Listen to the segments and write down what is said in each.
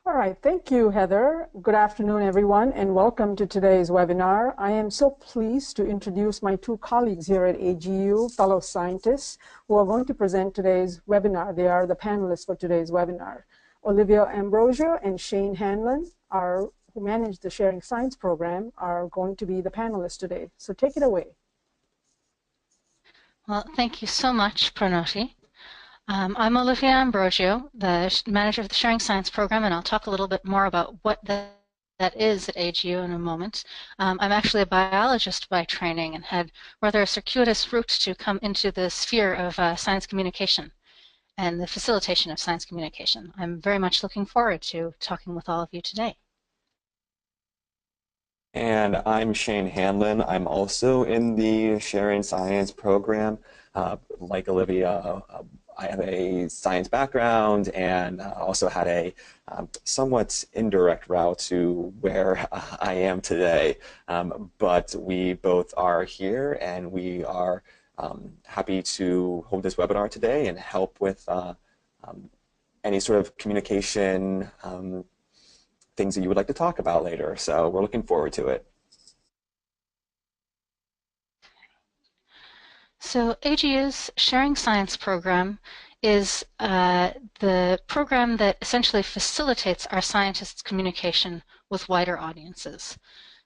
All right, thank you, Heather. Good afternoon, everyone, and welcome to today's webinar. I am so pleased to introduce my two colleagues here at AGU, fellow scientists, who are going to present today's webinar. They are the panelists for today's webinar. Olivia Ambrose and Shane Hanlon, who manage the Sharing Science program, are going to be the panelists today. So take it away. Well, thank you so much, Pranoti. I'm Olivia Ambrose, the manager of the Sharing Science program, and I'll talk a little bit more about what that is at AGU in a moment. I'm actually a biologist by training and had rather a circuitous route to come into the sphere of science communication and the facilitation of science communication. I'm very much looking forward to talking with all of you today. And I'm Shane Hanlon. I'm also in the Sharing Science program. Like Olivia, I have a science background and also had a somewhat indirect route to where I am today. But we both are here and we are happy to hold this webinar today and help with any sort of communication things that you would like to talk about later. So we're looking forward to it. So AGU's Sharing Science program is the program that essentially facilitates our scientists' communication with wider audiences.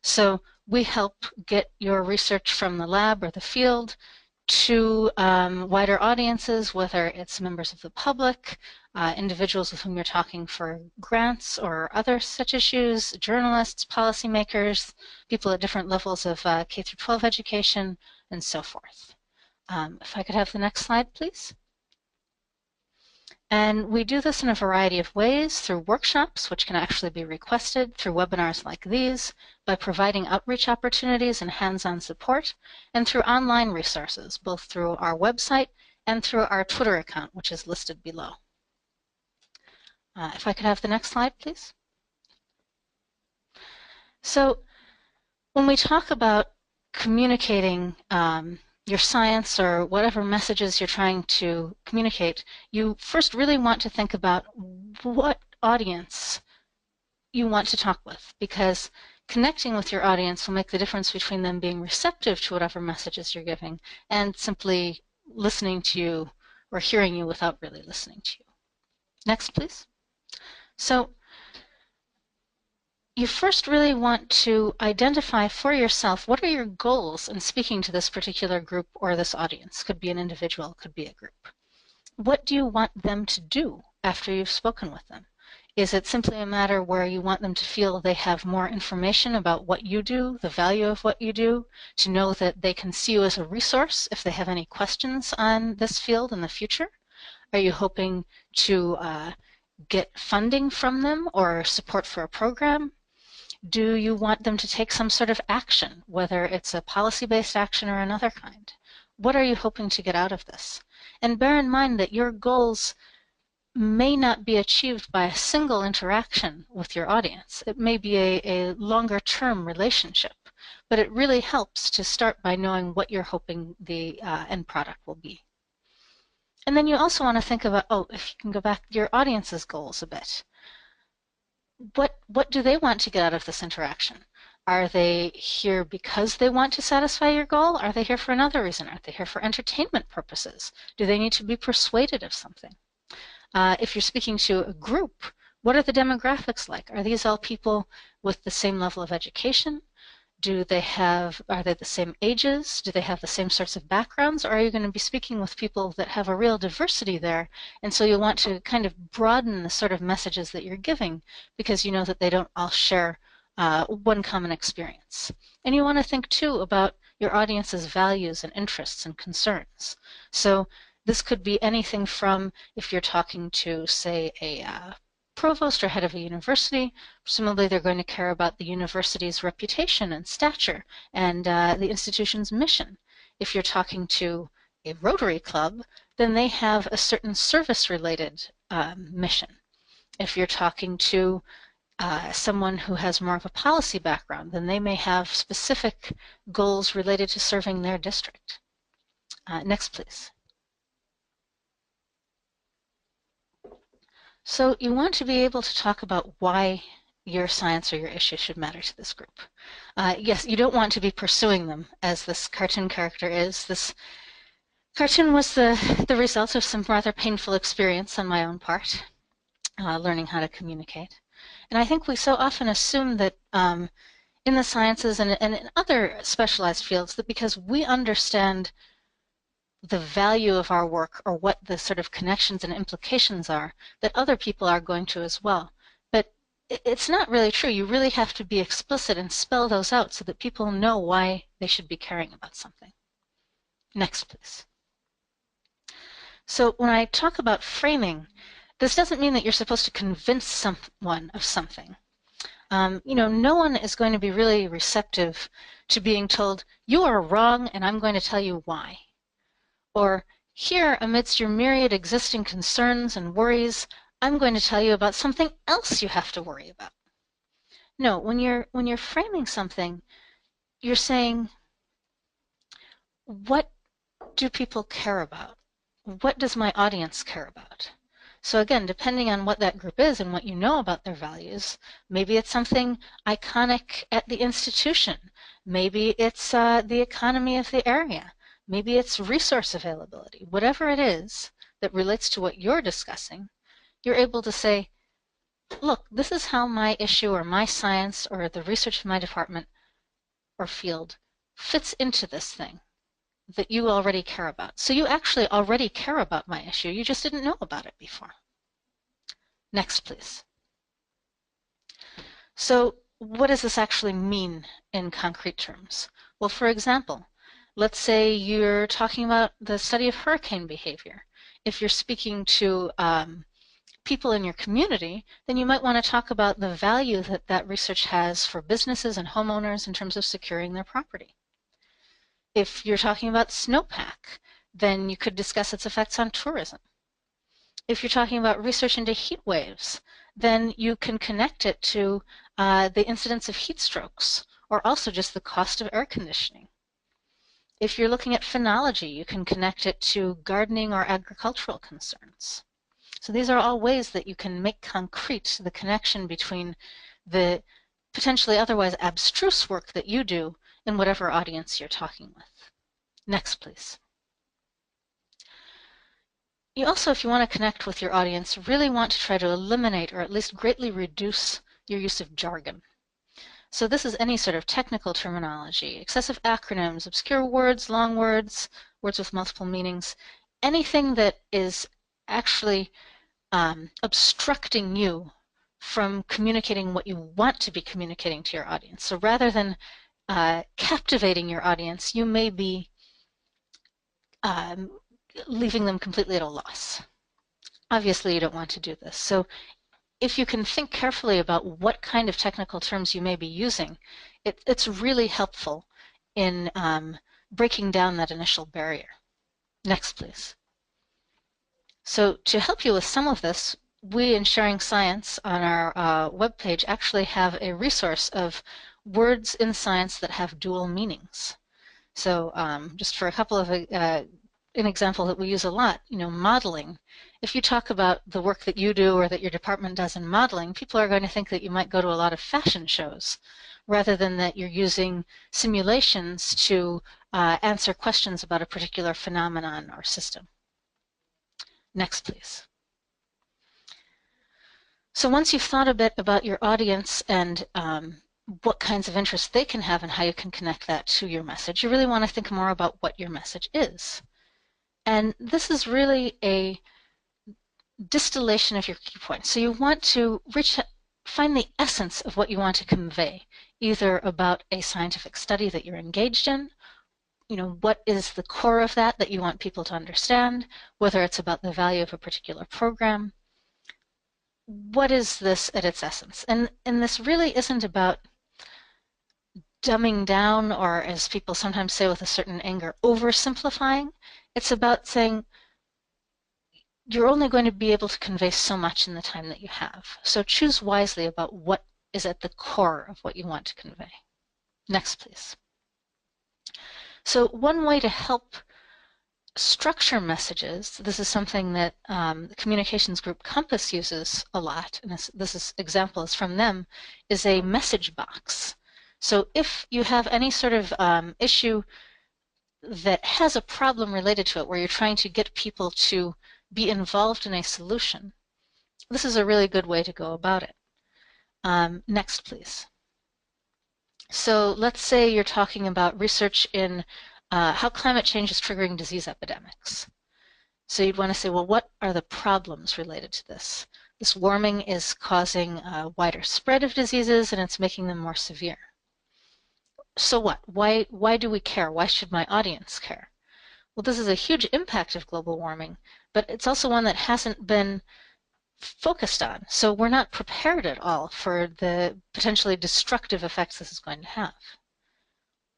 So we help get your research from the lab or the field to wider audiences, whether it's members of the public, individuals with whom you're talking for grants or other such issues, journalists, policymakers, people at different levels of K through 12 education, and so forth. If I could have the next slide, please. And we do this in a variety of ways, through workshops, which can actually be requested, through webinars like these, by providing outreach opportunities and hands-on support, and through online resources, both through our website and through our Twitter account, which is listed below. If I could have the next slide, please. So when we talk about communicating your science or whatever messages you're trying to communicate, you first really want to think about what audience you want to talk with, because connecting with your audience will make the difference between them being receptive to whatever messages you're giving and simply listening to you or hearing you without really listening to you. Next, please. So you first really want to identify for yourself what are your goals in speaking to this particular group or this audience. Could be an individual, could be a group. What do you want them to do after you've spoken with them? Is it simply a matter where you want them to feel they have more information about what you do, the value of what you do, to know that they can see you as a resource if they have any questions on this field in the future? Are you hoping to get funding from them or support for a program? Do you want them to take some sort of action, whether it's a policy-based action or another kind? What are you hoping to get out of this? And bear in mind that your goals may not be achieved by a single interaction with your audience. It may be a longer-term relationship, but it really helps to start by knowing what you're hoping the end product will be. And then you also want to think about, if you can go back, your audience's goals a bit. What do they want to get out of this interaction? Are they here because they want to satisfy your goal? Are they here for another reason? Are they here for entertainment purposes? Do they need to be persuaded of something? If you're speaking to a group, what are the demographics like? Are these all people with the same level of education? Are they the same ages? Do they have the same sorts of backgrounds? Or are you going to be speaking with people that have a real diversity there? And so you want to kind of broaden the sort of messages that you're giving because you know that they don't all share one common experience. And you want to think too about your audience's values and interests and concerns. So this could be anything from, if you're talking to, say, a provost or head of a university, presumably they're going to care about the university's reputation and stature and the institution's mission. If you're talking to a Rotary Club, then they have a certain service-related mission. If you're talking to someone who has more of a policy background, then they may have specific goals related to serving their district. Next, please. So you want to be able to talk about why your science or your issue should matter to this group. Yes, you don't want to be pursuing them as this cartoon character is. This cartoon was the result of some rather painful experience on my own part, learning how to communicate. And I think we so often assume that in the sciences and in other specialized fields that because we understand the value of our work or what the sort of connections and implications are, that other people are going to as well. But it's not really true. You really have to be explicit and spell those out so that people know why they should be caring about something. Next, please. So when I talk about framing, this doesn't mean that you're supposed to convince someone of something. No one is going to be really receptive to being told, you are wrong and I'm going to tell you why. Or, here, amidst your myriad existing concerns and worries, I'm going to tell you about something else you have to worry about. No, when you're framing something, you're saying, what do people care about? What does my audience care about? So again, depending on what that group is and what you know about their values, maybe it's something iconic at the institution. Maybe it's the economy of the area. Maybe it's resource availability. Whatever it is that relates to what you're discussing, you're able to say, look, this is how my issue or my science or the research of my department or field fits into this thing that you already care about. So you actually already care about my issue. You just didn't know about it before. Next, please. So what does this actually mean in concrete terms? Well, for example, let's say you're talking about the study of hurricane behavior. If you're speaking to people in your community, then you might want to talk about the value that that research has for businesses and homeowners in terms of securing their property. If you're talking about snowpack, then you could discuss its effects on tourism. If you're talking about research into heat waves, then you can connect it to the incidence of heat strokes, or also just the cost of air conditioning. If you're looking at phenology, you can connect it to gardening or agricultural concerns. So these are all ways that you can make concrete the connection between the potentially otherwise abstruse work that you do and whatever audience you're talking with. Next, please. You also, if you want to connect with your audience, really want to try to eliminate or at least greatly reduce your use of jargon. So this is any sort of technical terminology, excessive acronyms, obscure words, long words, words with multiple meanings, anything that is actually obstructing you from communicating what you want to be communicating to your audience. So rather than captivating your audience, you may be leaving them completely at a loss. Obviously, you don't want to do this. So if you can think carefully about what kind of technical terms you may be using, it's really helpful in breaking down that initial barrier. Next, please. So to help you with some of this, we in Sharing Science on our webpage actually have a resource of words in science that have dual meanings. So just for a couple of an example that we use a lot, modeling. If you talk about the work that you do or that your department does in modeling, people are going to think that you might go to a lot of fashion shows rather than that you're using simulations to answer questions about a particular phenomenon or system. Next, please. So once you've thought a bit about your audience and what kinds of interests they can have and how you can connect that to your message, you really want to think more about what your message is. And this is really a distillation of your key points. So you want to find the essence of what you want to convey, either about a scientific study that you're engaged in, what is the core of that you want people to understand, whether it's about the value of a particular program. What is this at its essence? And this really isn't about dumbing down, or as people sometimes say with a certain anger, oversimplifying. It's about saying you're only going to be able to convey so much in the time that you have. So choose wisely about what is at the core of what you want to convey. Next, please. So one way to help structure messages, this is something that the communications group Compass uses a lot, and example is from them, is a message box. So if you have any sort of issue that has a problem related to it, where you're trying to get people to be involved in a solution, this is a really good way to go about it. Next, please. So let's say you're talking about research in how climate change is triggering disease epidemics. So you'd want to say, well, what are the problems related to this? This warming is causing a wider spread of diseases, and it's making them more severe. So what? Why do we care? Why should my audience care? Well, this is a huge impact of global warming, but it's also one that hasn't been focused on. So we're not prepared at all for the potentially destructive effects this is going to have.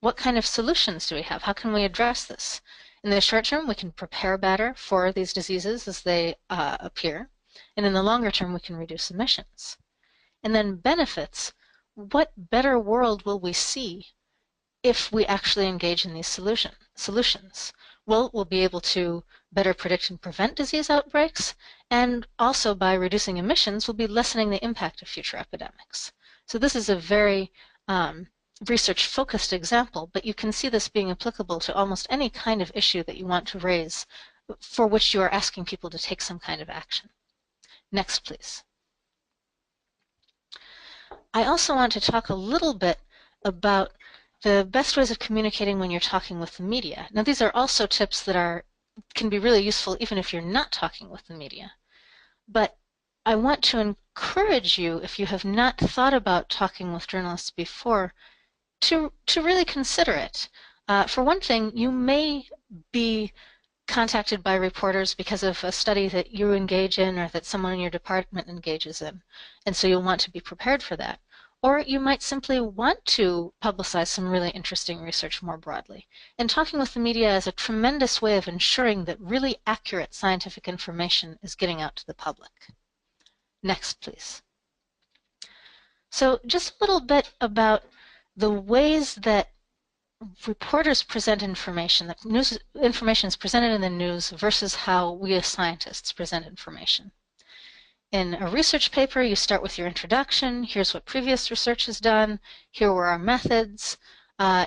What kind of solutions do we have? How can we address this? In the short term, we can prepare better for these diseases as they appear. And in the longer term, we can reduce emissions. And then benefits. What better world will we see if we actually engage in these solutions? Well, we'll be able to better predict and prevent disease outbreaks, and also by reducing emissions, we'll be lessening the impact of future epidemics. So this is a very research-focused example, but you can see this being applicable to almost any kind of issue that you want to raise for which you are asking people to take some kind of action. Next, please. I also want to talk a little bit about the best ways of communicating when you're talking with the media. Now, these are also tips that can be really useful even if you're not talking with the media. But I want to encourage you, if you have not thought about talking with journalists before, to really consider it. For one thing, you may be contacted by reporters because of a study that you engage in or that someone in your department engages in, and so you'll want to be prepared for that. Or you might simply want to publicize some really interesting research more broadly. And talking with the media is a tremendous way of ensuring that really accurate scientific information is getting out to the public. Next, please. So just a little bit about the ways that reporters present information, that information is presented in the news versus how we as scientists present information. In a research paper, you start with your introduction. Here's what previous research has done. Here were our methods.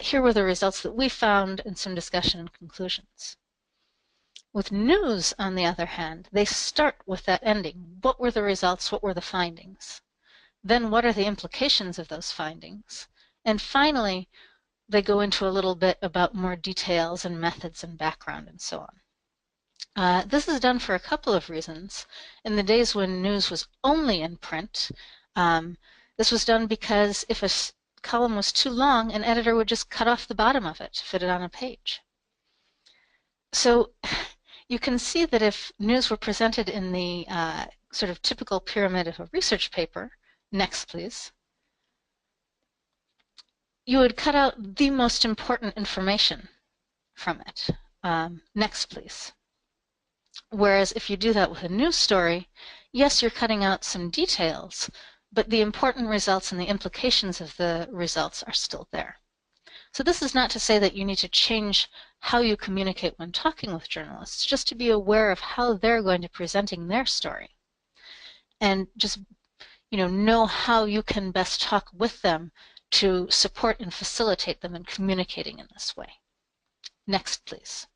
Here were the results that we found, and some discussion and conclusions. With news, on the other hand, they start with that ending. What were the results? What were the findings? Then what are the implications of those findings? And finally, they go into a little bit about more details and methods and background and so on. This is done for a couple of reasons. In the days when news was only in print, this was done because if a column was too long, an editor would just cut off the bottom of it to fit it on a page. So you can see that if news were presented in the sort of typical pyramid of a research paper, next please, you would cut out the most important information from it. Next please. Whereas if you do that with a news story, yes, you're cutting out some details, but the important results and the implications of the results are still there. So this is not to say that you need to change how you communicate when talking with journalists, just to be aware of how they're going to be presenting their story. And just know how you can best talk with them to support and facilitate them in communicating in this way. Next, please.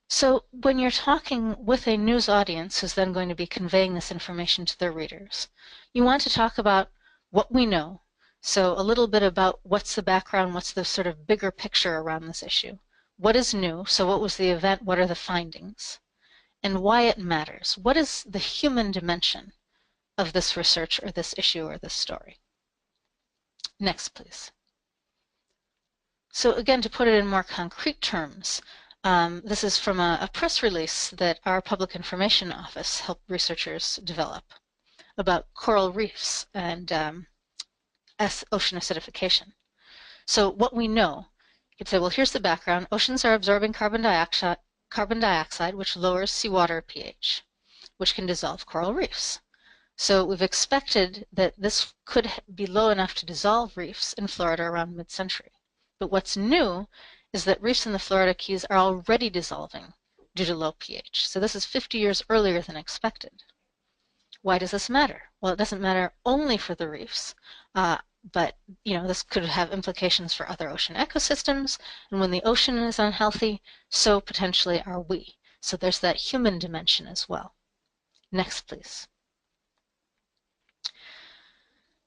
So when you're talking with a news audience who's then going to be conveying this information to their readers, you want to talk about what we know. So a little bit about what's the background, what's the sort of bigger picture around this issue. What is new? So what was the event? What are the findings? And why it matters. What is the human dimension of this research or this issue or this story? Next, please. So again, to put it in more concrete terms, this is from a press release that our Public Information Office helped researchers develop about coral reefs and ocean acidification. So what we know, you could say, well, here's the background. Oceans are absorbing carbon dioxide, which lowers seawater pH, which can dissolve coral reefs. So we've expected that this could be low enough to dissolve reefs in Florida around mid-century. But what's new is that reefs in the Florida Keys are already dissolving due to low pH. So this is 50 years earlier than expected. Why does this matter? Well, it doesn't matter only for the reefs, but this could have implications for other ocean ecosystems, and when the ocean is unhealthy, so potentially are we. So there's that human dimension as well. Next, please.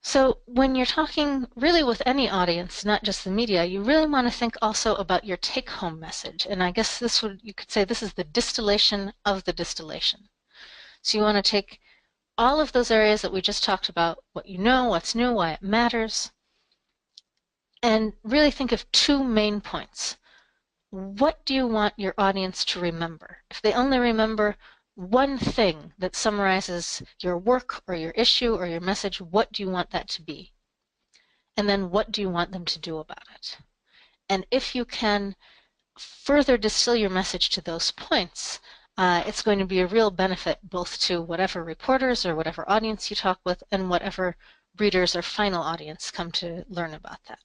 So when you're talking really with any audience, not just the media, you really want to think also about your take-home message. And I guess you could say this is the distillation of the distillation. So you want to take all of those areas that we just talked about, what you know, what's new, why it matters, and really think of two main points. What do you want your audience to remember? If they only remember one thing that summarizes your work or your issue or your message, what do you want that to be? And then what do you want them to do about it? And if you can further distill your message to those points, it's going to be a real benefit both to whatever reporters or whatever audience you talk with and whatever readers or final audience come to learn about that.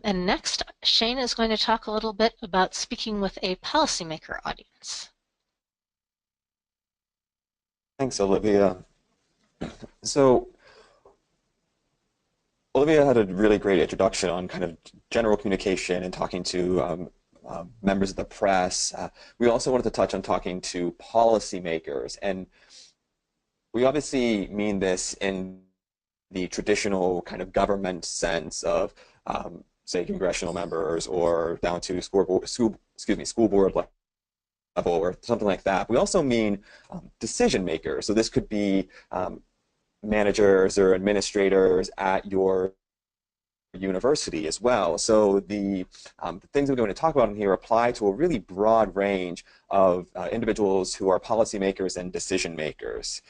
And next, Shane is going to talk a little bit about speaking with a policymaker audience. Thanks, Olivia. So Olivia had a really great introduction on kind of general communication and talking to members of the press. We also wanted to touch on talking to policymakers, and we obviously mean this in the traditional kind of government sense of, say, congressional members or down to school board level or something like that. We also mean decision makers. So this could be managers or administrators at your university as well. So the things we're going to talk about in here apply to a really broad range of individuals who are policymakers and decision makers.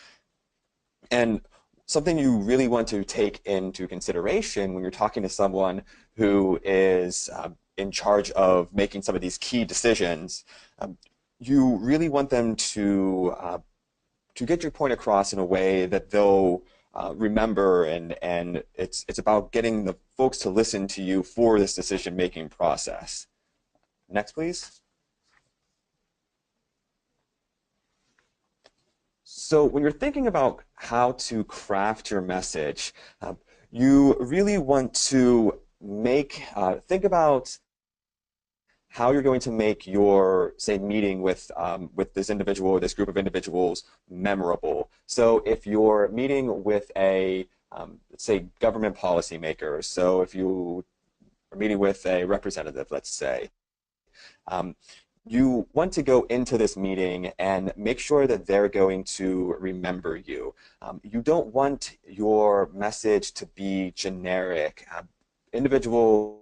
And something you really want to take into consideration when you're talking to someone who is in charge of making some of these key decisions, you really want them to get your point across in a way that they'll remember, and it's about getting the folks to listen to you for this decision-making process. Next, please. So when you're thinking about how to craft your message, you really want to think about how you're going to make your, say, meeting with this individual or this group of individuals memorable. So if you're meeting with a, say, government policymaker, so if you are meeting with a representative, let's say, you want to go into this meeting and make sure that they're going to remember you. You don't want your message to be generic. Individuals,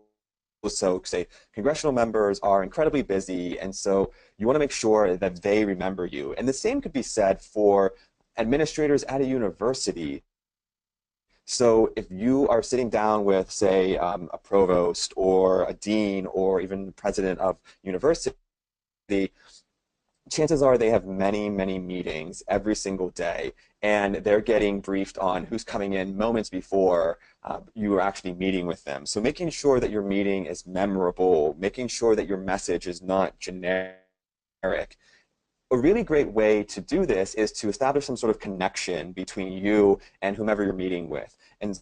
so say congressional members, are incredibly busy, and so you want to make sure that they remember you. And the same could be said for administrators at a university. So if you are sitting down with, say, a provost or a dean or even the president of university, chances are they have many, many meetings every single day, and they're getting briefed on who's coming in moments before you are actually meeting with them. So making sure that your meeting is memorable, making sure that your message is not generic. A really great way to do this is to establish some sort of connection between you and whomever you're meeting with. And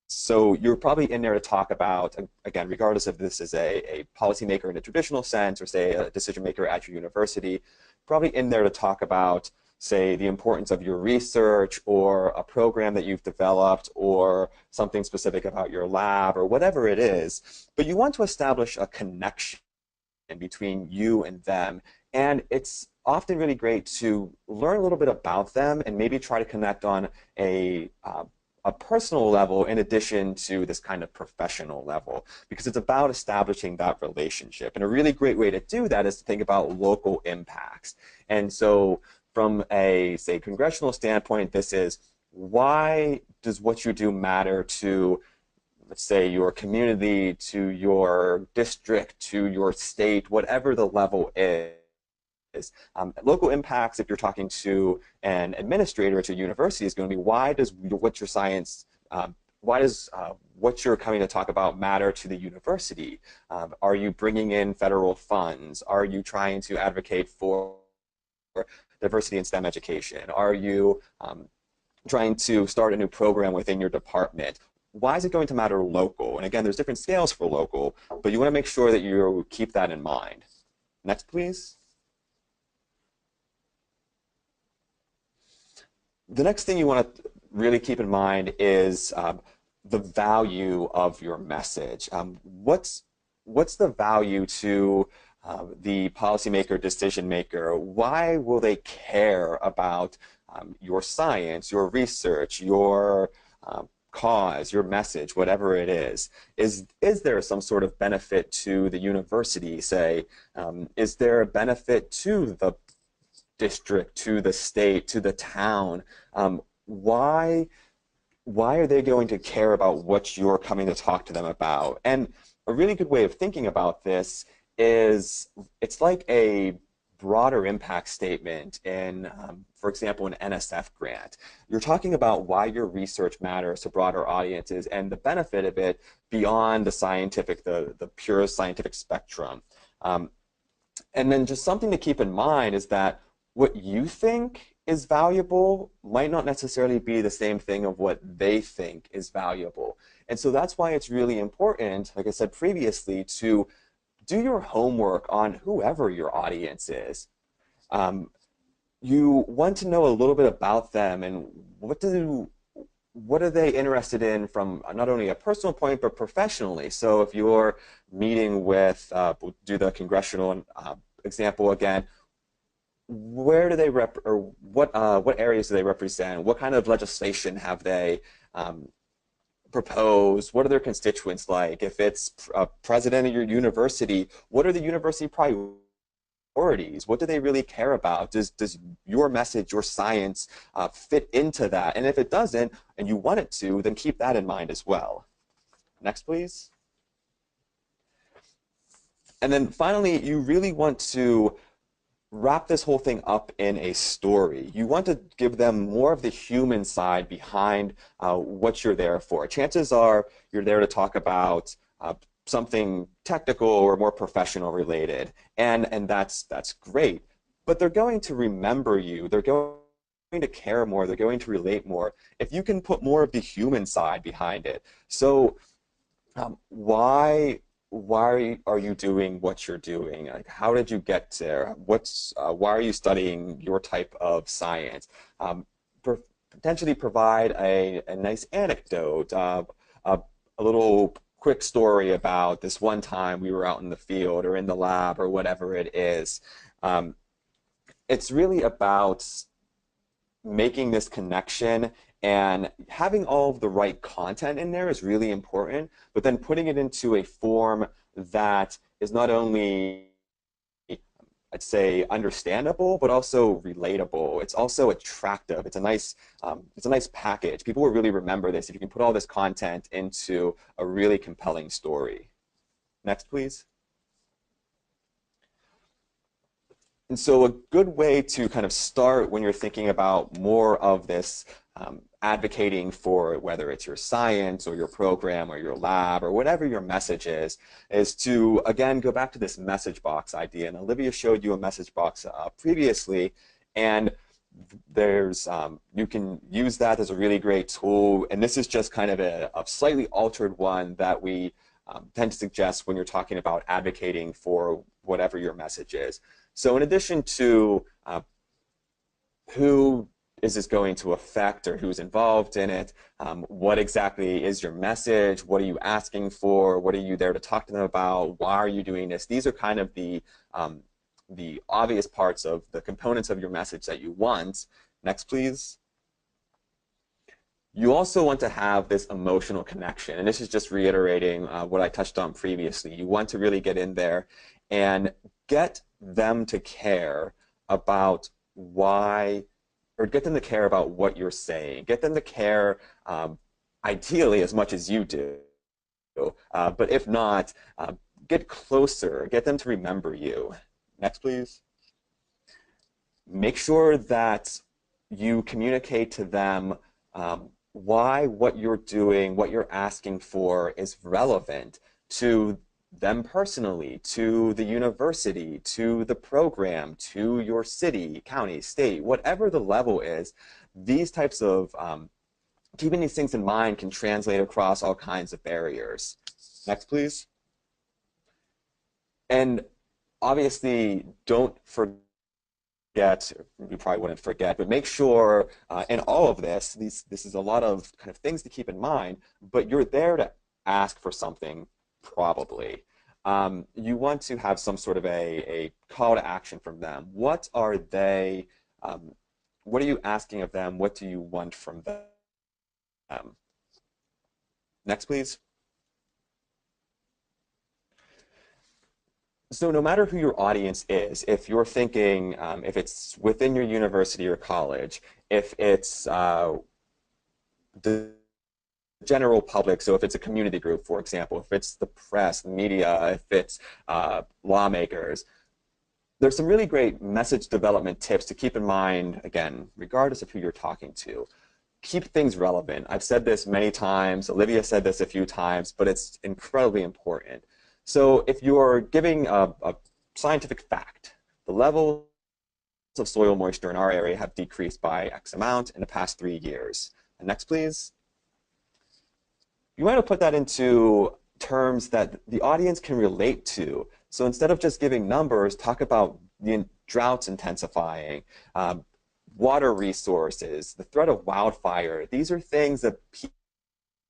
so you're probably in there to talk about, again, regardless if this is a policymaker in a traditional sense or, say, a decision maker at your university, probably in there to talk about, say, the importance of your research or a program that you've developed or something specific about your lab or whatever it is. But you want to establish a connection between you and them. And it's often really great to learn a little bit about them and maybe try to connect on a personal level in addition to this kind of professional level, because it's about establishing that relationship. And a really great way to do that is to think about local impacts. And so from a, say, congressional standpoint, this is, why does what you do matter to, let's say, your community, to your district, to your state, whatever the level is. Local impacts, if you're talking to an administrator at your university, is going to be, why does what your science, why does what you're coming to talk about matter to the university? Are you bringing in federal funds? Are you trying to advocate for diversity in STEM education? Are you trying to start a new program within your department? Why is it going to matter local? And again, there's different scales for local, but you want to make sure that you keep that in mind. Next, please. The next thing you want to really keep in mind is the value of your message. What's the value to the policymaker, decision maker? Why will they care about your science, your research, your cause, your message, whatever it is? Is there some sort of benefit to the university, say? Is there a benefit to the district, to the state, to the town? Why are they going to care about what you're coming to talk to them about? And a really good way of thinking about this is it's like a broader impact statement in, for example, an NSF grant. You're talking about why your research matters to broader audiences and the benefit of it beyond the scientific, the pure scientific spectrum. And then just something to keep in mind is that what you think is valuable might not necessarily be the same thing of what they think is valuable. And so that's why it's really important, like I said previously, to do your homework on whoever your audience is. You want to know a little bit about them and what are they interested in from not only a personal point but professionally. So if you're meeting with, we'll do the congressional example again, where do they or what areas do they represent? What kind of legislation have they proposed? What are their constituents like? If it's a president of your university, what are the university priorities? What do they really care about? Does your message, your science fit into that? And if it doesn't, and you want it to, then keep that in mind as well. Next, please. And then finally, you really want to wrap this whole thing up in a story. You want to give them more of the human side behind what you're there for. Chances are you're there to talk about something technical or more professional related, and that's great. But they're going to remember you. They're going to care more. They're going to relate more if you can put more of the human side behind it. So why are you doing what you're doing? Like, how did you get there? Why are you studying your type of science? Potentially provide a nice anecdote, a little quick story about this one time we were out in the field or in the lab or whatever it is. It's really about making this connection, and having all of the right content in there is really important, but then putting it into a form that is not only, I'd say, understandable, but also relatable. It's also attractive. It's a nice package. People will really remember this if you can put all this content into a really compelling story. Next, please. And so a good way to kind of start when you're thinking about more of this advocating for whether it's your science or your program or your lab or whatever your message is to, again, go back to this message box idea. And Olivia showed you a message box previously, and there's you can use that as a really great tool. And this is just kind of a slightly altered one that we tend to suggest when you're talking about advocating for whatever your message is. So in addition to who is this going to affect or who's involved in it, what exactly is your message, what are you asking for, what are you there to talk to them about, why are you doing this? These are kind of the obvious parts of the components of your message that you want. Next, please. You also want to have this emotional connection, and this is just reiterating what I touched on previously. You want to really get in there and get them to care about why, or get them to care about what you're saying. Get them to care, ideally, as much as you do. But if not, get closer. Get them to remember you. Next, please. Make sure that you communicate to them why what you're doing, what you're asking for is relevant to them personally, to the university, to the program, to your city, county, state, whatever the level is. These types of keeping these things in mind can translate across all kinds of barriers. Next, please. And obviously, don't forget, you probably wouldn't forget, but make sure in all of this, this is a lot of kind of things to keep in mind, but you're there to ask for something, probably. You want to have some sort of a call to action from them. What are they, what are you asking of them? What do you want from them? Next, please. So no matter who your audience is, if you're thinking, if it's within your university or college, if it's the general public, so if it's a community group, for example, if it's the press, the media, if it's lawmakers, there's some really great message development tips to keep in mind, again, regardless of who you're talking to. Keep things relevant. I've said this many times, Olivia said this a few times, but it's incredibly important. So if you're giving a scientific fact, the levels of soil moisture in our area have decreased by X amount in the past 3 years. And next, please. You want to put that into terms that the audience can relate to. So instead of just giving numbers, talk about the droughts intensifying, water resources, the threat of wildfire. These are things that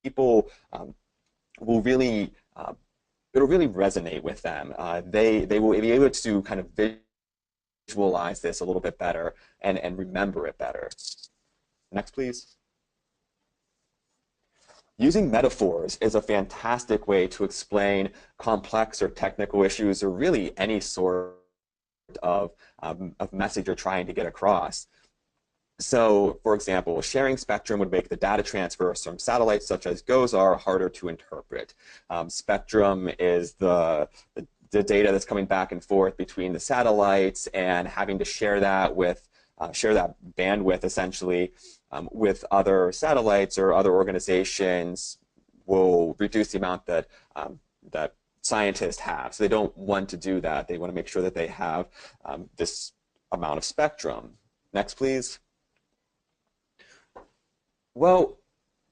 people will really it'll really resonate with them. They will be able to kind of visualize this a little bit better and remember it better. Next, please. Using metaphors is a fantastic way to explain complex or technical issues or really any sort of message you're trying to get across. So, for example, sharing spectrum would make the data transfers from satellites such as GOES-R harder to interpret. Spectrum is the data that's coming back and forth between the satellites, and having to share that with share that bandwidth essentially with other satellites or other organizations will reduce the amount that that scientists have. So they don't want to do that. They want to make sure that they have this amount of spectrum. Next, please. Well,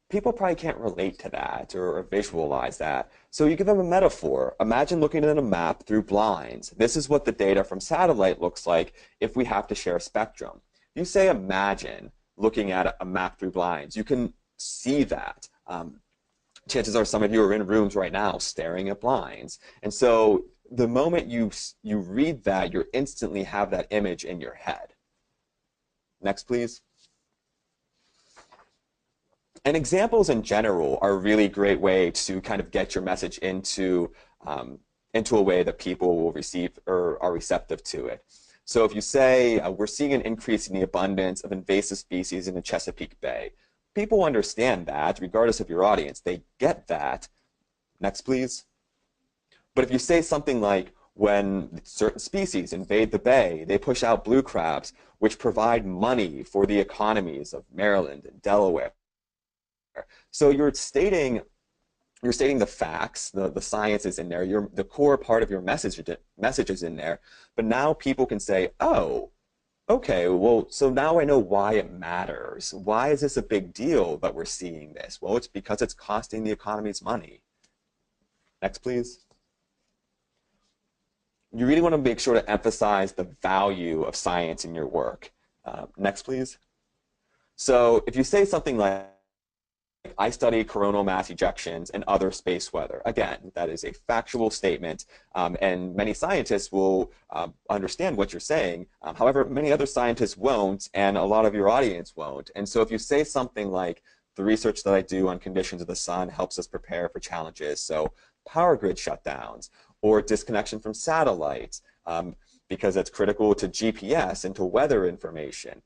people probably can't relate to that or visualize that. So you give them a metaphor. Imagine looking at a map through blinds. This is what the data from satellite looks like if we have to share a spectrum. You say imagine looking at a map through blinds. You can see that. Chances are some of you are in rooms right now staring at blinds. And so the moment you read that, you instantly have that image in your head. Next, please. And examples in general are a really great way to kind of get your message into a way that people will receive or are receptive to it. So if you say, we're seeing an increase in the abundance of invasive species in the Chesapeake Bay, people understand that, regardless of your audience. They get that. Next, please. But if you say something like, when certain species invade the bay, they push out blue crabs, which provide money for the economies of Maryland and Delaware. So you're stating the facts, the science is in there, the core part of your message is in there, but now people can say, oh, okay, well, so now I know why it matters. Why is this a big deal that we're seeing this? Well, it's because it's costing the economies money. Next, please. You really want to make sure to emphasize the value of science in your work. Next, please. So if you say something like, I study coronal mass ejections and other space weather. Again, that is a factual statement, and many scientists will understand what you're saying. However, many other scientists won't, and a lot of your audience won't. And so if you say something like, the research that I do on conditions of the sun helps us prepare for challenges, so power grid shutdowns, or disconnection from satellites, because it's critical to GPS and to weather information.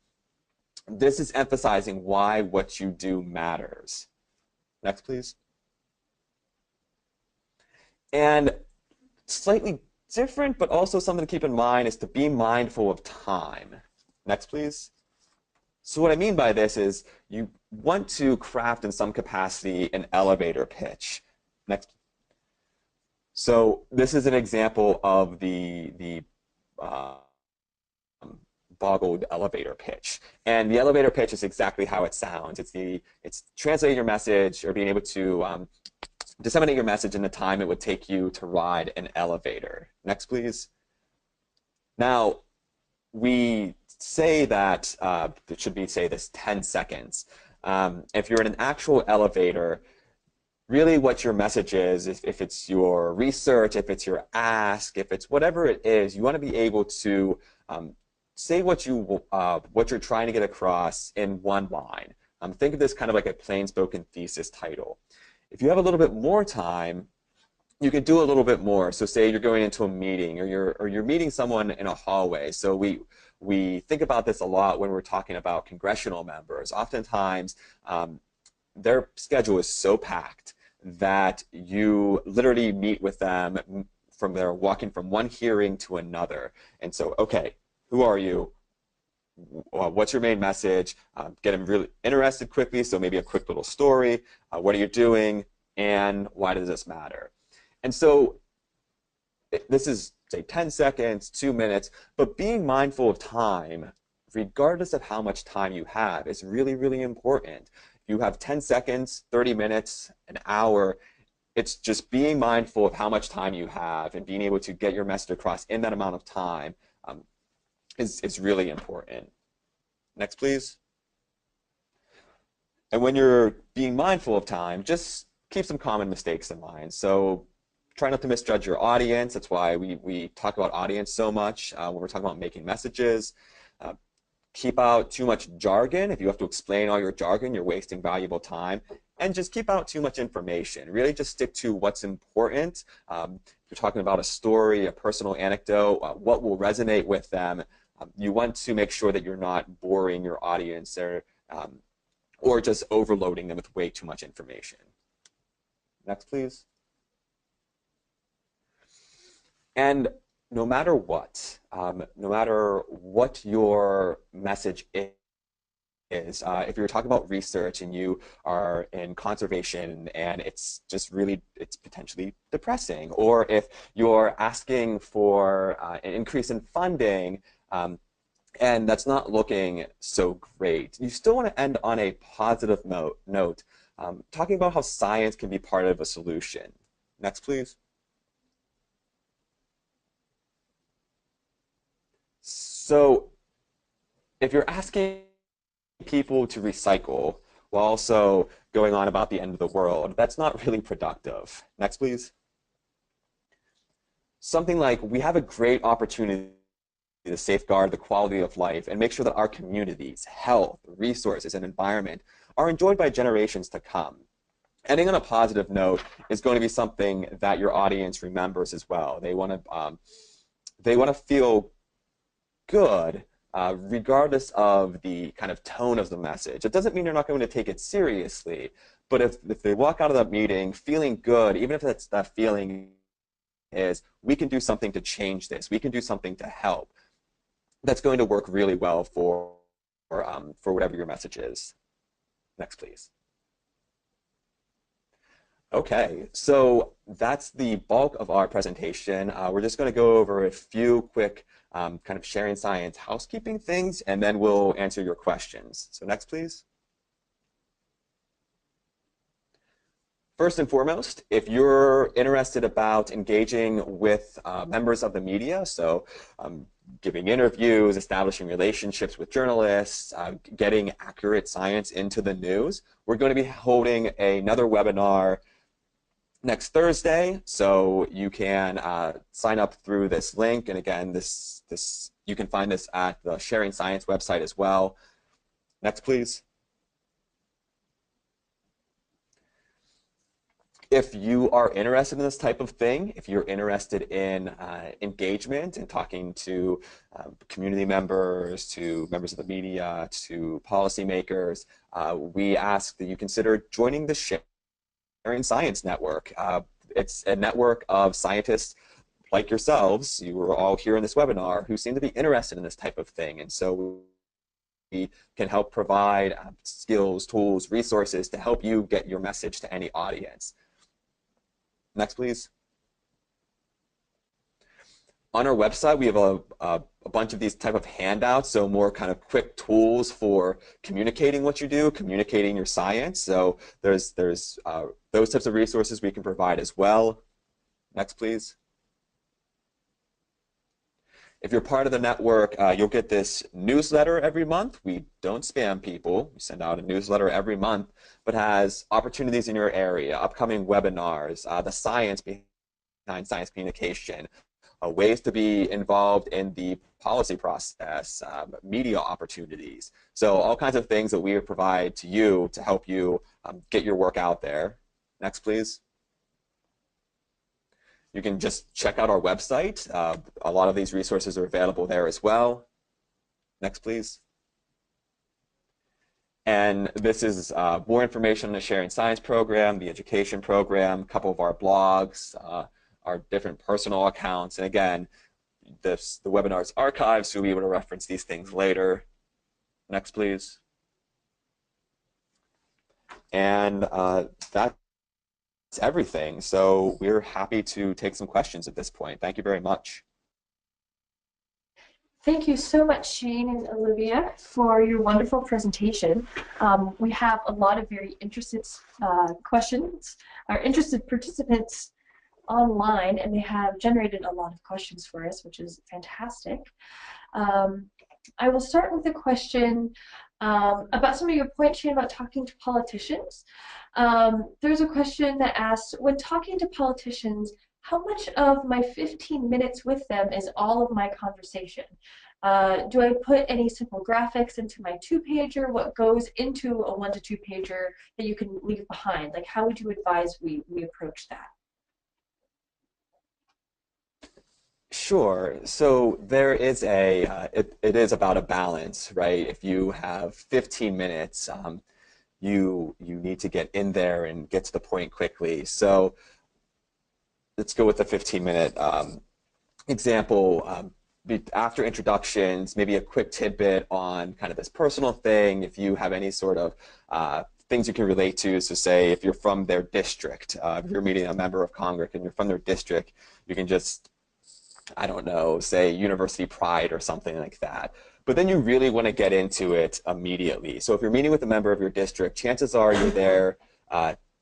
This is emphasizing why what you do matters. Next, please. And slightly different, but also something to keep in mind is to be mindful of time. Next, please. So what I mean by this is you want to craft in some capacity an elevator pitch. Next. So this is an example of the uh, boggled elevator pitch. And the elevator pitch is exactly how it sounds. It's translating your message or being able to disseminate your message in the time it would take you to ride an elevator. Next, please. Now, we say that it should be, say, this 10 seconds. If you're in an actual elevator, really what your message is, if it's your research, if it's your ask, if it's whatever it is, you want to be able to say what you're trying to get across in one line. Think of this kind of like a plain spoken thesis title. If you have a little bit more time, you can do a little bit more. So say you're going into a meeting or you're meeting someone in a hallway. So we think about this a lot when we're talking about congressional members. Oftentimes, their schedule is so packed that you literally meet with them from they're walking from one hearing to another. And so, okay, who are you? What's your main message? Get them really interested quickly, so maybe a quick little story. What are you doing? And why does this matter? And so this is, say, 10 seconds, 2 minutes, but being mindful of time, regardless of how much time you have, is really, really important. If you have 10 seconds, 30 minutes, an hour, it's just being mindful of how much time you have and being able to get your message across in that amount of time is really important. Next, please. And when you're being mindful of time, just keep some common mistakes in mind. So try not to misjudge your audience. That's why we talk about audience so much when we're talking about making messages. Keep out too much jargon. If you have to explain all your jargon, you're wasting valuable time. And just keep out too much information. Really just stick to what's important. If you're talking about a story, a personal anecdote, what will resonate with them. You want to make sure that you're not boring your audience or just overloading them with way too much information. Next, please. And no matter what your message is, if you're talking about research and you are in conservation and it's potentially depressing, or if you're asking for an increase in funding and that's not looking so great, you still want to end on a positive note, talking about how science can be part of a solution. Next, please. So if you're asking people to recycle while also going on about the end of the world, that's not really productive. Next, please. Something like, we have a great opportunity to safeguard the quality of life and make sure that our communities, health, resources, and environment are enjoyed by generations to come. Ending on a positive note is going to be something that your audience remembers as well. They want to feel good, regardless of the kind of tone of the message. It doesn't mean you're not going to take it seriously, but if they walk out of that meeting feeling good, even if that feeling is, we can do something to change this, we can do something to help, that's going to work really well for whatever your message is. Next, please. Okay, so that's the bulk of our presentation. We're just going to go over a few quick kind of sharing science housekeeping things, and then we'll answer your questions. So next, please. First and foremost, if you're interested about engaging with members of the media, so giving interviews, establishing relationships with journalists, getting accurate science into the news, we're going to be holding another webinar next Thursday, so you can sign up through this link. And again, you can find this at the Sharing Science website as well. Next, please. If you are interested in this type of thing, if you're interested in engagement and talking to community members, to members of the media, to policymakers, we ask that you consider joining the Sharing Science Network. It's a network of scientists like yourselves, you are all here in this webinar, who seem to be interested in this type of thing. And so can help provide skills, tools, resources to help you get your message to any audience. Next, please. On our website, we have a bunch of these type of handouts, so more kind of quick tools for communicating what you do, communicating your science. So there's those types of resources we can provide as well. Next, please. If you're part of the network, you'll get this newsletter every month. We don't spam people. We send out a newsletter every month, but has opportunities in your area, upcoming webinars, the science behind science communication, ways to be involved in the policy process, media opportunities. So all kinds of things that we provide to you to help you get your work out there. Next, please. You can just check out our website. A lot of these resources are available there as well. Next, please. And this is more information on the Sharing Science program, the education program, a couple of our blogs, our different personal accounts. And again, the webinar is archived, so you'll be able to reference these things later. Next, please. And that's everything. So we're happy to take some questions at this point. Thank you very much. Thank you so much, Shane and Olivia, for your wonderful presentation. We have a lot of very interested questions, or interested participants online, and they have generated a lot of questions for us, which is fantastic. I will start with a question about some of your points, Shane, about talking to politicians. There's a question that asks, when talking to politicians, how much of my 15 minutes with them is all of my conversation? Do I put any simple graphics into my 2-pager? What goes into a 1 to 2-pager that you can leave behind? Like, how would you advise we approach that? Sure. So there is it is about a balance, right? If you have 15 minutes, you need to get in there and get to the point quickly. So let's go with the 15-minute example. After introductions, maybe a quick tidbit on kind of this personal thing. If you have any sort of things you can relate to, so say if you're from their district, if you're meeting a member of Congress and you're from their district, you can just, I don't know, say university pride or something like that. But then you really want to get into it immediately. So if you're meeting with a member of your district, chances are you're there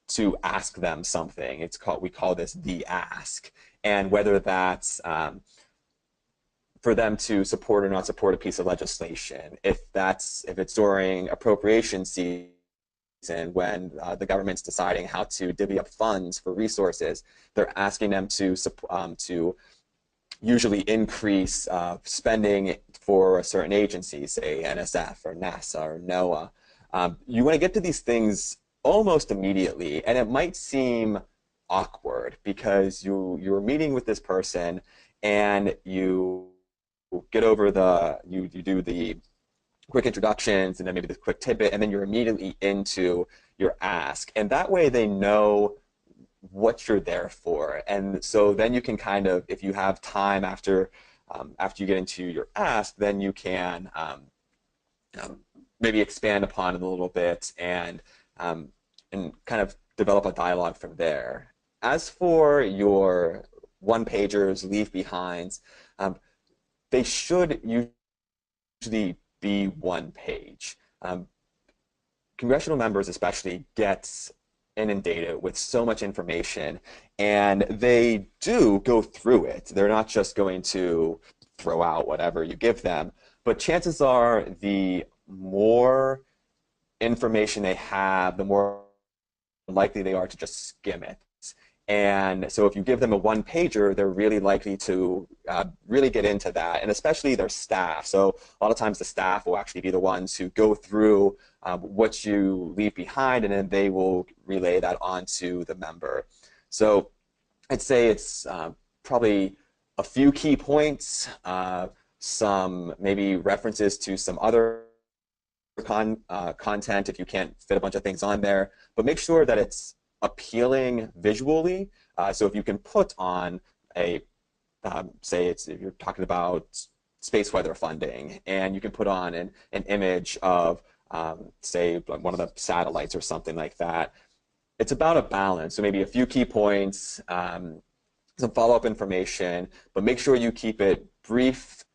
to ask them something. We call this the ask. And whether that's for them to support or not support a piece of legislation, if it's during appropriation season when the government's deciding how to divvy up funds for resources, they're asking them to usually increase spending for a certain agency, say NSF or NASA or NOAA. You want to get to these things almost immediately, and it might seem awkward because you're meeting with this person and you get over you do the quick introductions and then maybe the quick tidbit, and then you're immediately into your ask, and that way they know what you're there for. And so then you can kind of, if you have time after you get into your ask, then you can maybe expand upon it a little bit and kind of develop a dialogue from there. As for your one-pagers, leave-behinds, they should usually be one page. Congressional members especially get inundated with so much information, and they do go through it. They're not just going to throw out whatever you give them, but chances are the more information they have, the more likely they are to just skim it. And so if you give them a one-pager, they're really likely to really get into that, and especially their staff. So a lot of times the staff will actually be the ones who go through what you leave behind, and then they will relay that onto the member. So I'd say it's probably a few key points, some maybe references to some other content if you can't fit a bunch of things on there, but make sure that it's appealing visually. So if you can put on a, say if you're talking about space weather funding, and you can put on an image of, say, one of the satellites or something like that. It's about a balance. So maybe a few key points, some follow-up information, but make sure you keep it brief,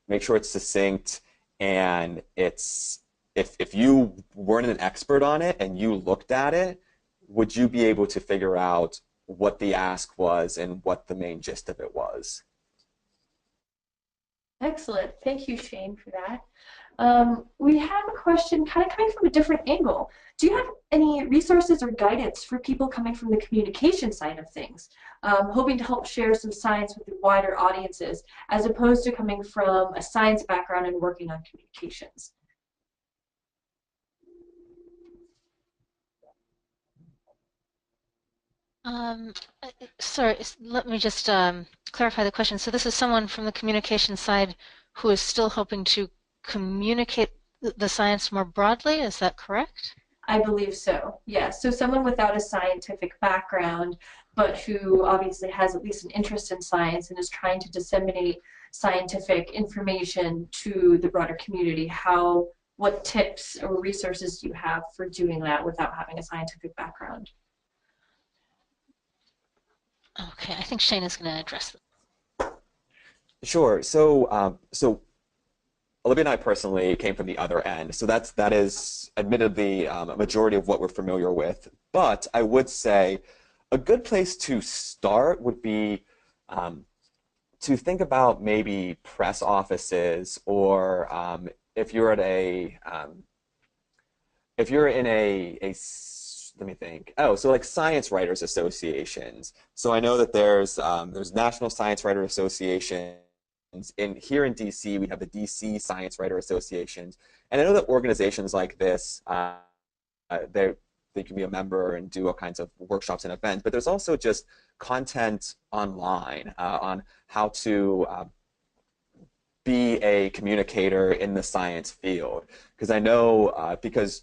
make sure it's succinct, and it's, if you weren't an expert on it and you looked at it, would you be able to figure out what the ask was and what the main gist of it was? Excellent. Thank you, Shane, for that. We have a question kind of coming from a different angle. Do you have any resources or guidance for people coming from the communication side of things, hoping to help share some science with the wider audiences, as opposed to coming from a science background and working on communications? Sorry, let me just clarify the question. So this is someone from the communication side who is still hoping to communicate the science more broadly, is that correct? I believe so, yes. So someone without a scientific background, but who obviously has at least an interest in science and is trying to disseminate scientific information to the broader community. What tips or resources do you have for doing that without having a scientific background? Okay, I think Shane is going to address this. Sure. So Olivia and I personally came from the other end, so that is admittedly a majority of what we're familiar with. But I would say a good place to start would be to think about maybe press offices, or if you're at if you're in let me think. Oh, so like science writers associations. So I know that there's National Science Writer Association. Here in DC, we have the DC Science Writer Associations, and I know that organizations like this, they can be a member and do all kinds of workshops and events. But there's also just content online on how to be a communicator in the science field. Because I know, because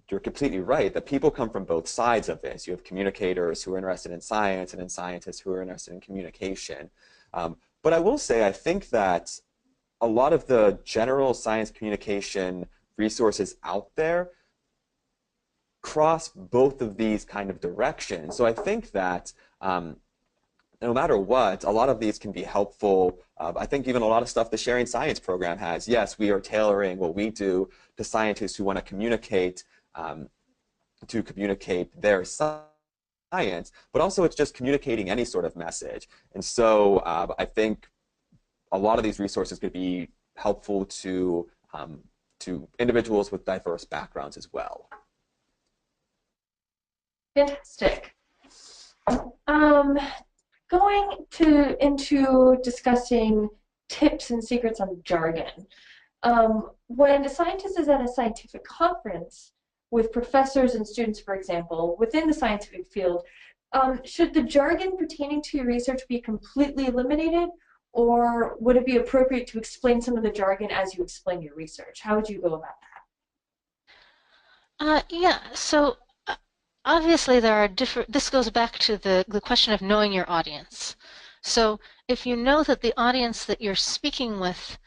you're completely right, that people come from both sides of this. You have communicators who are interested in science, and then scientists who are interested in communication. But I will say, I think that a lot of the general science communication resources out there cross both of these kind of directions. So I think that no matter what, a lot of these can be helpful. I think even a lot of stuff the Sharing Science program has. Yes, we are tailoring what we do to scientists who want to communicate their science, but also it's just communicating any sort of message. And so I think a lot of these resources could be helpful to individuals with diverse backgrounds as well. Fantastic. Going into discussing tips and secrets on jargon. When a scientist is at a scientific conference with professors and students, for example, within the scientific field, should the jargon pertaining to your research be completely eliminated, or would it be appropriate to explain some of the jargon as you explain your research? How would you go about that? Yeah, so obviously there are different, this goes back to the question of knowing your audience. So if you know that the audience that you're speaking with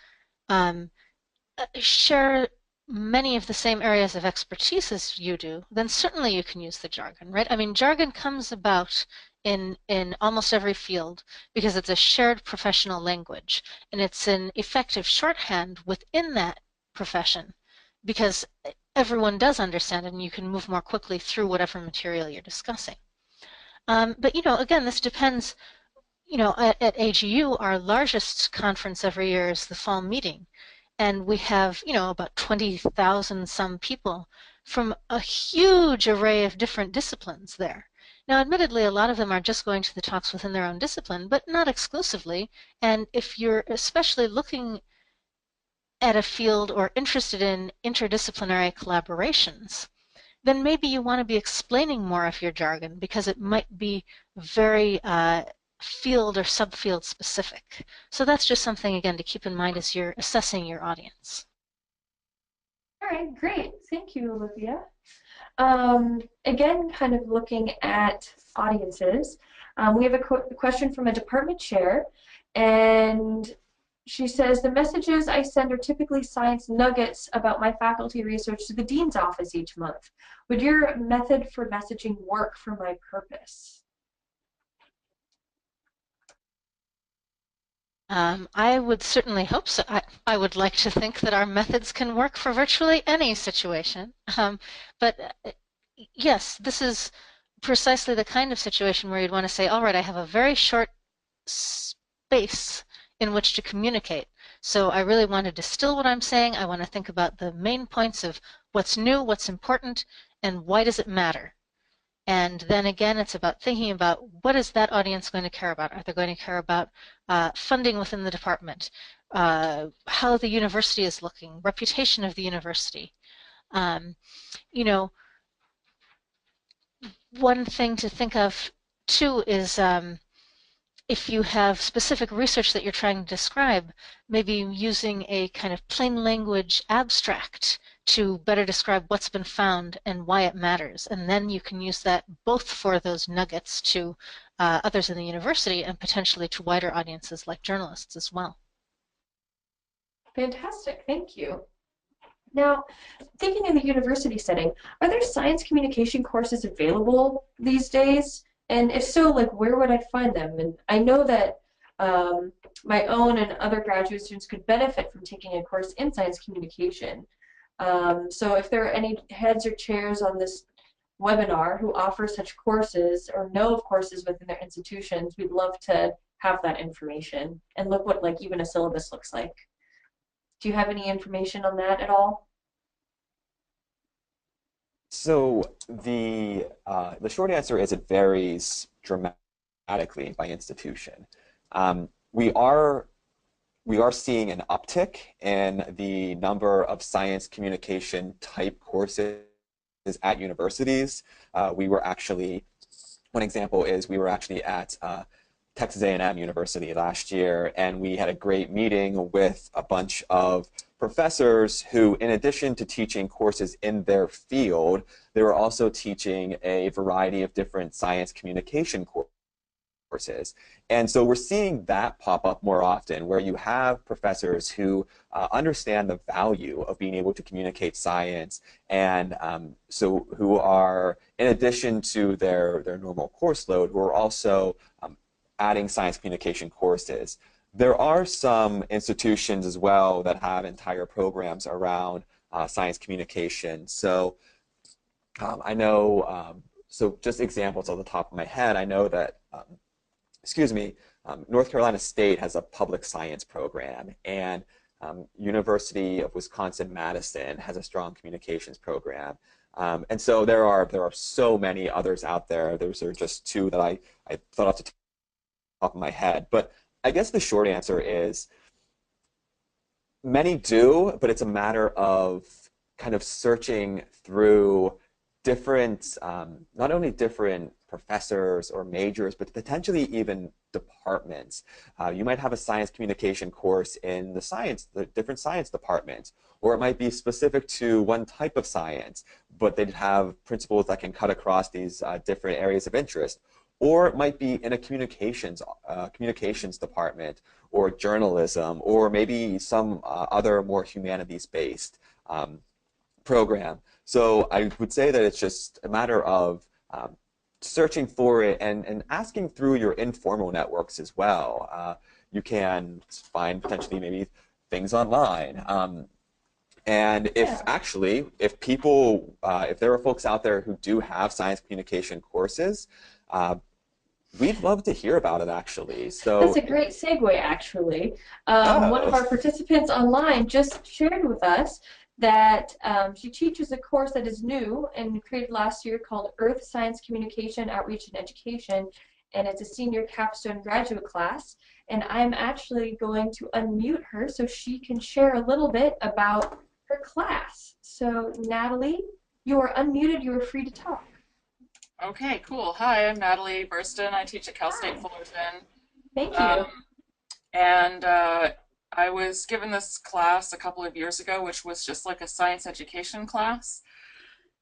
share many of the same areas of expertise as you do, then certainly you can use the jargon, right? I mean, jargon comes about in almost every field because it's a shared professional language, and it's an effective shorthand within that profession because everyone does understand it and you can move more quickly through whatever material you're discussing. But, you know, again, this depends, you know, at AGU, our largest conference every year is the fall meeting. And we have, you know, about 20,000 some people from a huge array of different disciplines there. Now, admittedly, a lot of them are just going to the talks within their own discipline, but not exclusively. And if you're especially looking at a field or interested in interdisciplinary collaborations, then maybe you want to be explaining more of your jargon because it might be very field or subfield specific. So that's just something, again, to keep in mind as you're assessing your audience. All right, great. Thank you, Olivia. Again, kind of looking at audiences, we have a question from a department chair, and she says, the messages I send are typically science nuggets about my faculty research to the dean's office each month. Would your method for messaging work for my purpose? I would certainly hope so. I would like to think that our methods can work for virtually any situation. But yes, this is precisely the kind of situation where you'd want to say, all right, I have a very short space in which to communicate. So I really want to distill what I'm saying. I want to think about the main points of what's new, what's important, and why does it matter. And then again, it's about thinking about what is that audience going to care about? Are they going to care about funding within the department, how the university is looking, reputation of the university? You know, one thing to think of too is if you have specific research that you're trying to describe, maybe using a kind of plain language abstract to better describe what's been found and why it matters. And then you can use that both for those nuggets to others in the university and potentially to wider audiences like journalists as well. Fantastic, thank you. Now, thinking in the university setting, are there science communication courses available these days? And if so, like where would I find them? And I know that my own and other graduate students could benefit from taking a course in science communication. So if there are any heads or chairs on this webinar who offer such courses or know of courses within their institutions, we'd love to have that information and look what like even a syllabus looks like. Do you have any information on that at all? So the short answer is it varies dramatically by institution. We are seeing an uptick in the number of science communication type courses at universities. One example is we were actually at Texas A&M University last year, and we had a great meeting with a bunch of professors who, in addition to teaching courses in their field, they were also teaching a variety of different science communication courses. And so we're seeing that pop up more often, where you have professors who understand the value of being able to communicate science, and so who are, in addition to their normal course load, who are also adding science communication courses. There are some institutions as well that have entire programs around science communication. So I know, so just examples off the top of my head, I know that, North Carolina State has a public science program, and University of Wisconsin-Madison has a strong communications program. And so there are so many others out there. Those are just two that I thought off the top of my head. But I guess the short answer is many do, but it's a matter of kind of searching through different, not only different professors or majors, but potentially even departments. You might have a science communication course in the different science departments, or it might be specific to one type of science, but they'd have principles that can cut across these different areas of interest. Or it might be in a communications department, or journalism, or maybe some other more humanities-based program. So I would say that it's just a matter of searching for it and asking through your informal networks as well. You can find potentially maybe things online. And if people, if there are folks out there who do have science communication courses, we'd love to hear about it, actually. So that's a great segue, actually. One of our participants online just shared with us that she teaches a course that is new and created last year called Earth Science Communication, Outreach, and Education, and it's a senior capstone graduate class. And I'm actually going to unmute her so she can share a little bit about her class. So, Natalie, you are unmuted. You are free to talk. Okay, cool. Hi, I'm Natalie Burston. I teach at Cal State Fullerton. Thank you. And I was given this class a couple of years ago, which was just like a science education class.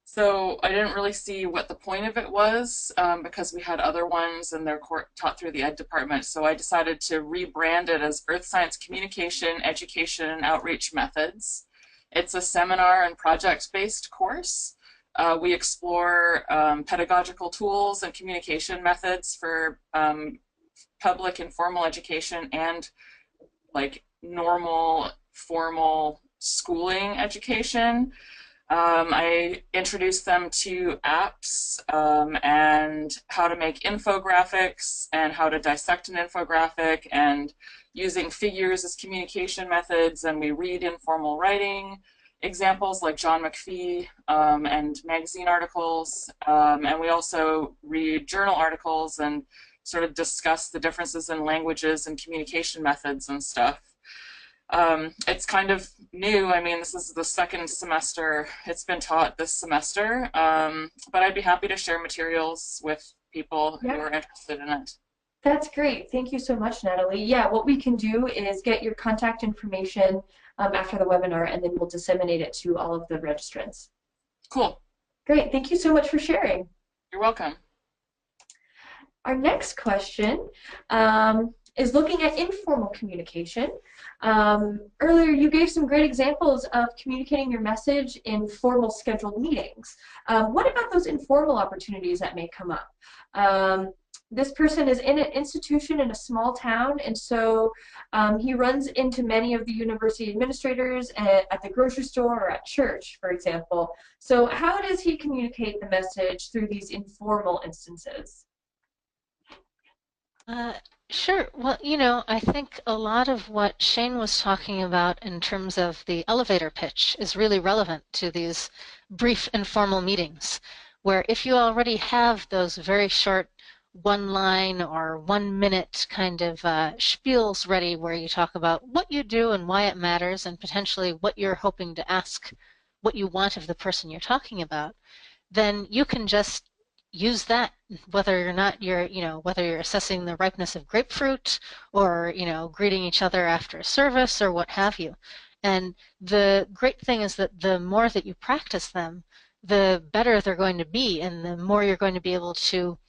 So I didn't really see what the point of it was because we had other ones and they're taught through the ed department. So I decided to rebrand it as Earth Science Communication, Education, and Outreach Methods. It's a seminar and project-based course. We explore pedagogical tools and communication methods for public and formal education and like normal formal schooling education. I introduced them to apps and how to make infographics and how to dissect an infographic and using figures as communication methods. And we read informal writing examples like John McPhee and magazine articles. And we also read journal articles and sort of discuss the differences in languages and communication methods and stuff. It's kind of new. I mean, this is the second semester it's been taught this semester, but I'd be happy to share materials with people who are interested in it. That's great. Thank you so much, Natalie. Yeah, what we can do is get your contact information after the webinar, and then we'll disseminate it to all of the registrants. Cool. Great. Thank you so much for sharing. You're welcome. Our next question is looking at informal communication. Earlier, you gave some great examples of communicating your message in formal scheduled meetings. What about those informal opportunities that may come up? This person is in an institution in a small town, and so he runs into many of the university administrators at the grocery store or at church, for example. So how does he communicate the message through these informal instances? Sure. Well, you know, I think a lot of what Shane was talking about in terms of the elevator pitch is really relevant to these brief informal meetings, where if you already have those very short 1-line or 1-minute kind of spiels ready where you talk about what you do and why it matters and potentially what you're hoping to ask, what you want of the person you're talking about, then you can just use that, whether or not whether you're assessing the ripeness of grapefruit or, greeting each other after a service or what have you. And the great thing is that the more that you practice them, the better they're going to be, and the more you're going to be able to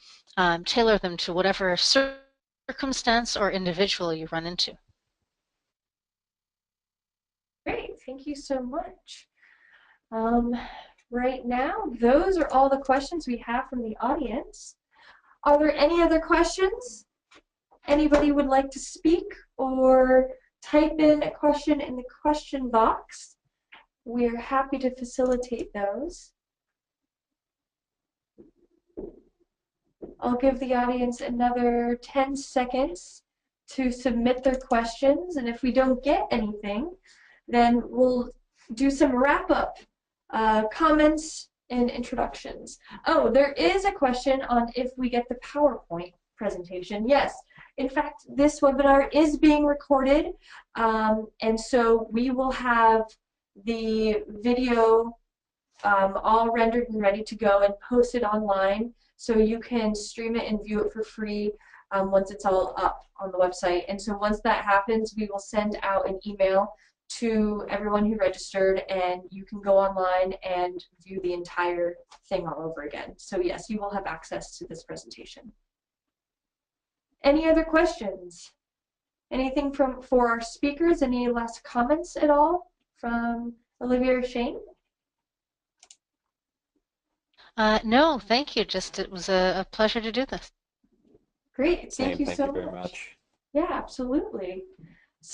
tailor them to whatever circumstance or individual you run into. Great, thank you so much. Right now, those are all the questions we have from the audience. Are there any other questions? Anybody would like to speak or type in a question in the question box? We're happy to facilitate those. I'll give the audience another 10 seconds to submit their questions, and if we don't get anything, then we'll do some wrap-up comments and introductions. Oh, there is a question on if we get the PowerPoint presentation. Yes, in fact, this webinar is being recorded, and so we will have the video all rendered and ready to go and posted online, so you can stream it and view it for free once it's all up on the website. And so once that happens, we will send out an email to everyone who registered, and you can go online and view the entire thing all over again. So yes, you will have access to this presentation. Any other questions? Anything for our speakers? Any last comments at all from Olivia or Shane? No, thank you. It was a pleasure to do this. Great, thank you so Thank you very much. Yeah, absolutely.